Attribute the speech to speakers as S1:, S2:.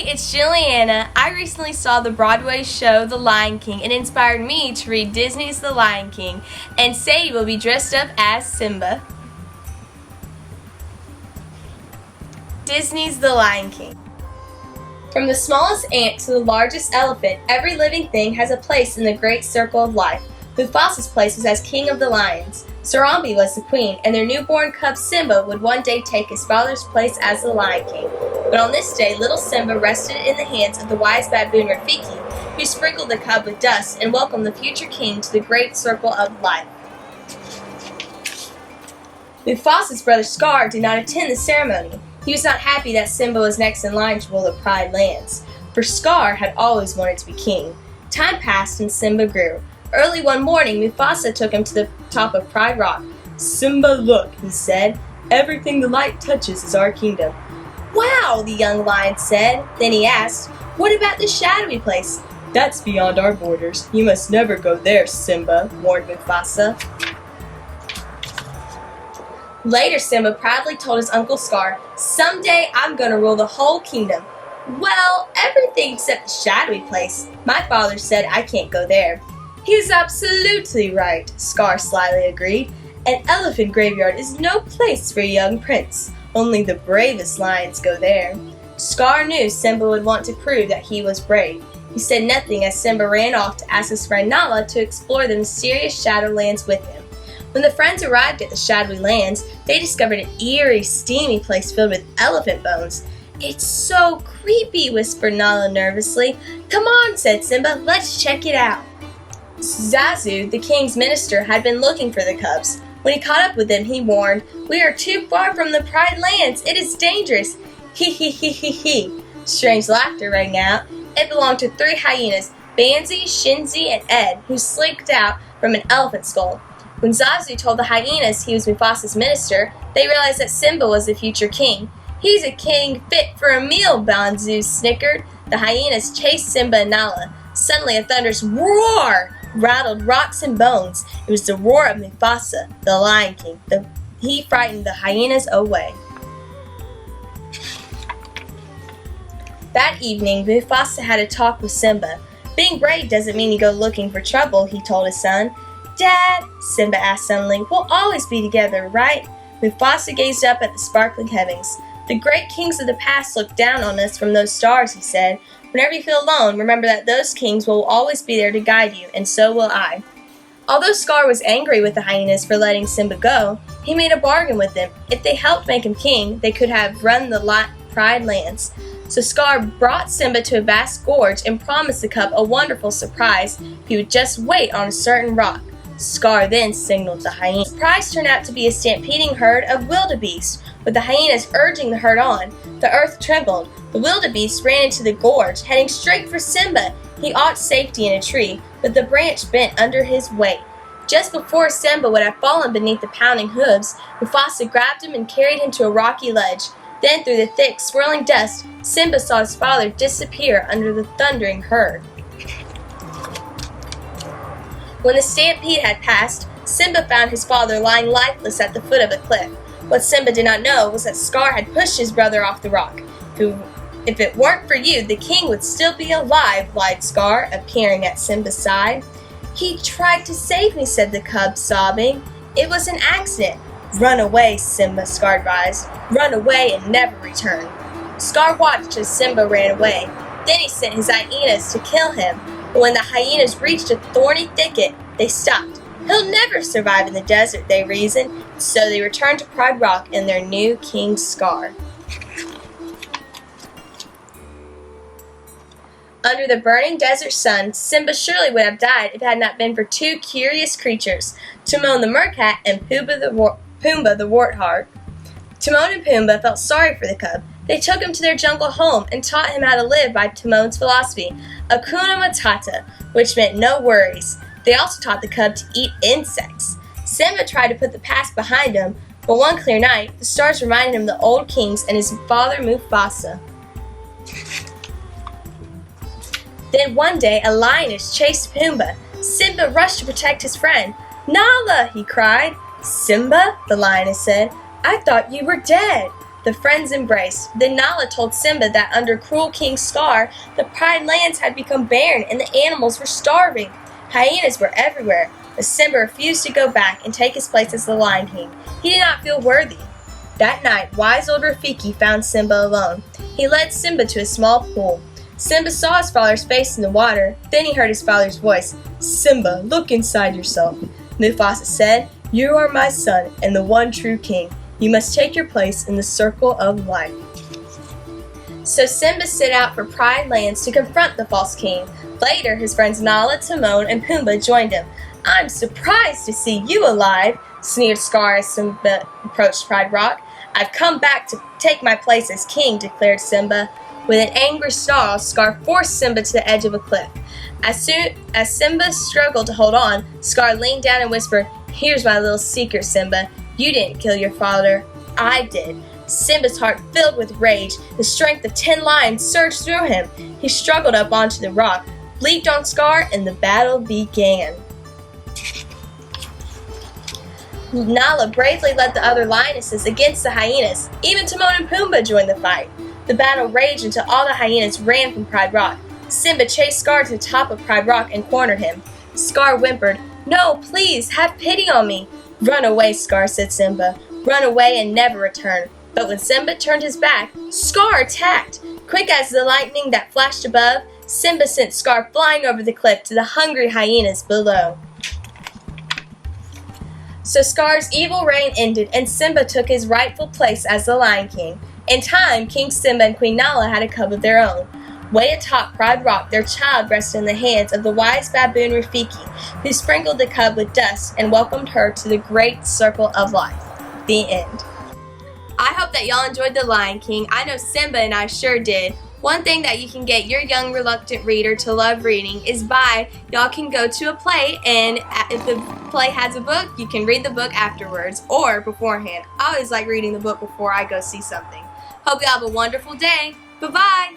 S1: it's Julieanna. I recently saw the Broadway show The Lion King. It inspired me to read Disney's The Lion King, and Sadie will be dressed up as Simba. Disney's The Lion King. From the smallest ant to the largest elephant, every living thing has a place in the great circle of life. Mufasa's place was as king of the lions. Sarambi was the queen, and their newborn cub Simba would one day take his father's place as the Lion King. But on this day, little Simba rested in the hands of the wise baboon Rafiki, who sprinkled the cub with dust and welcomed the future king to the great circle of life. Mufasa's brother Scar did not attend the ceremony. He was not happy that Simba was next in line to rule the Pride lands, for Scar had always wanted to be king. Time passed and Simba grew. Early one morning, Mufasa took him to the top of Pride Rock. "Simba, look," he said. "Everything the light touches is our kingdom." "Wow," the young lion said. Then he asked, "What about the shadowy place?" "That's beyond our borders. You must never go there, Simba," warned Mufasa. Later, Simba proudly told his Uncle Scar, "Someday I'm gonna rule the whole kingdom." "Well, everything except the shadowy place. My father said I can't go there." "He is absolutely right," Scar slyly agreed. "An elephant graveyard is no place for a young prince. Only the bravest lions go there." Scar knew Simba would want to prove that he was brave. He said nothing as Simba ran off to ask his friend Nala to explore the mysterious Shadowlands with him. When the friends arrived at the Shadowy Lands, they discovered an eerie, steamy place filled with elephant bones. "It's so creepy," whispered Nala nervously. "Come on," said Simba, "let's check it out." Zazu, the king's minister, had been looking for the cubs. When he caught up with them, he warned, "We are too far from the Pride lands. It is dangerous." "He he he he he." Strange laughter rang out. It belonged to 3 hyenas, Banzi, Shinzi, and Ed, who slinked out from an elephant skull. When Zazu told the hyenas he was Mufasa's minister, they realized that Simba was the future king. "He's a king fit for a meal," Banzu snickered. The hyenas chased Simba and Nala. Suddenly a thunderous roar rattled rocks and bones. It was the roar of Mufasa, the Lion King. He frightened the hyenas away. That evening, Mufasa had a talk with Simba. "Being brave doesn't mean you go looking for trouble," he told his son. "Dad," Simba asked suddenly, "we'll always be together, right?" Mufasa gazed up at the sparkling heavens. "The great kings of the past looked down on us from those stars," he said. "Whenever you feel alone, remember that those kings will always be there to guide you, and so will I." Although Scar was angry with the hyenas for letting Simba go, he made a bargain with them. If they helped make him king, they could have run the Pride lands. So Scar brought Simba to a vast gorge and promised the cub a wonderful surprise if he would just wait on a certain rock. Scar then signaled the hyenas. The surprise turned out to be a stampeding herd of wildebeest, with the hyenas urging the herd on. The earth trembled. The wildebeest ran into the gorge, heading straight for Simba. He sought safety in a tree, but the branch bent under his weight. Just before Simba would have fallen beneath the pounding hooves, Mufasa grabbed him and carried him to a rocky ledge. Then, through the thick, swirling dust, Simba saw his father disappear under the thundering herd. When the stampede had passed, Simba found his father lying lifeless at the foot of a cliff. What Simba did not know was that Scar had pushed his brother off the rock. "If it weren't for you, the king would still be alive," lied Scar, appearing at Simba's side. "He tried to save me," said the cub, sobbing. "It was an accident." "Run away," Simba, Scar advised. "Run away and never return." Scar watched as Simba ran away. Then he sent his hyenas to kill him. But when the hyenas reached a thorny thicket, they stopped. "He'll never survive in the desert," they reasoned. So they returned to Pride Rock and their new king, Scar. Under the burning desert sun, Simba surely would have died if it had not been for 2 curious creatures, Timon the Mercat and Pumbaa the Warthog. Timon and Pumbaa felt sorry for the cub. They took him to their jungle home and taught him how to live by Timon's philosophy, Hakuna Matata, which meant no worries. They also taught the cub to eat insects. Simba tried to put the past behind him, but one clear night, the stars reminded him of the old kings and his father Mufasa. Then one day, a lioness chased Pumbaa. Simba rushed to protect his friend. "Nala!" he cried. "Simba," the lioness said, "I thought you were dead." The friends embraced. Then Nala told Simba that under cruel King Scar, the Pride lands had become barren and the animals were starving. Hyenas were everywhere, but Simba refused to go back and take his place as the Lion King. He did not feel worthy. That night, wise old Rafiki found Simba alone. He led Simba to a small pool. Simba saw his father's face in the water. Then he heard his father's voice. "Simba, look inside yourself." Mufasa said, "You are my son and the one true king. You must take your place in the circle of life." So Simba set out for Pride Lands to confront the false king. Later, his friends Nala, Timon, and Pumbaa joined him. "I'm surprised to see you alive," sneered Scar as Simba approached Pride Rock. "I've come back to take my place as king," declared Simba. With an angry snarl, Scar forced Simba to the edge of a cliff. As soon as Simba struggled to hold on, Scar leaned down and whispered, "Here's my little secret, Simba. You didn't kill your father. I did." Simba's heart filled with rage. The strength of 10 lions surged through him. He struggled up onto the rock, leaped on Scar, and the battle began. Nala bravely led the other lionesses against the hyenas. Even Timon and Pumbaa joined the fight. The battle raged until all the hyenas ran from Pride Rock. Simba chased Scar to the top of Pride Rock and cornered him. Scar whimpered, "No, please, have pity on me." "Run away, Scar," said Simba. "Run away and never return." But when Simba turned his back, Scar attacked. Quick as the lightning that flashed above, Simba sent Scar flying over the cliff to the hungry hyenas below. So Scar's evil reign ended, and Simba took his rightful place as the Lion King. In time, King Simba and Queen Nala had a cub of their own. Way atop Pride Rock, their child rested in the hands of the wise baboon Rafiki, who sprinkled the cub with dust and welcomed her to the great circle of life. The end. I hope that y'all enjoyed The Lion King. I know Simba and I sure did. One thing that you can get your young reluctant reader to love reading is y'all can go to a play, and if the play has a book, you can read the book afterwards or beforehand. I always like reading the book before I go see something. Hope you have a wonderful day. Bye-bye.